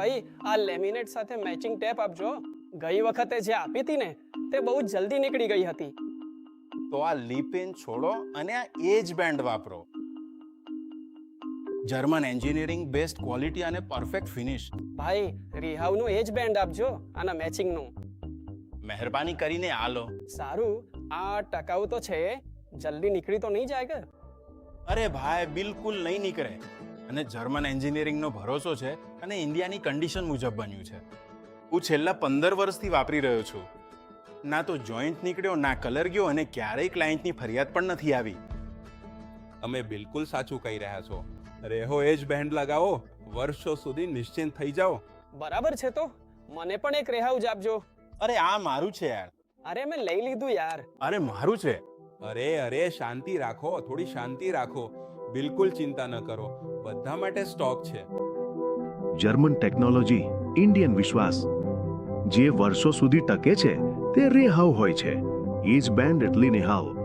ભાઈ આ લેમિનેટ સાથે મેચિંગ ટેપ આપજો. ગઈ વખતે જે આપી હતી ને તે બહુ જલ્દી નીકળી ગઈ હતી. તો આ લીપેન છોડો અને આ એજ બેન્ડ વાપરો. જર્મન એન્જિનિયરિંગ બેસ્ટ ક્વોલિટી અને પરફેક્ટ ફિનિશ. ભાઈ રિહાવનું એજ બેન્ડ આપજો, આના મેચિંગનું. મહેરબાની કરીને આ લો. સારું, આ ટકાઉ તો છે, જલ્દી નીકળી તો નહીં જાય કે? અરે ભાઈ બિલકુલ નહીં નીકળે. અને જર્મન એન્જિનિયરિંગનો ભરોસો છે અને ઇન્ડિયાની કન્ડિશન મુજબ બન્યું છે. હું છેલ્લા 15 વર્ષથી વાપરી રહ્યો છું. ના તો જોઈન્ટ નીકળ્યો, ના કલર ગયો અને ક્યારેય ક્લાયન્ટની ફરિયાદ પણ નથી આવી. અમે બિલકુલ સાચું કહી રહ્યા છો. રેહો એજ બેન્ડ લગાવો, વર્ષો સુધી નિશ્ચિંત થઈ જાઓ. બરાબર છે, તો મને પણ એક રેહાવ જ આપજો. અરે આ મારું છે યાર. અરે મેં લઈ લીધું યાર. અરે મારું છે. અરે શાંતિ રાખો, થોડી શાંતિ રાખો. બિલકુલ ચિંતા ન કરો, બધા માટે સ્ટોક છે. જર્મન ટેકનોલોજી, ઇન્ડિયન વિશ્વાસ. જે વર્ષો સુધી ટકે છે તે રેહાવ હોય છે. એજ બેન્ડ એટલે નેહાવ.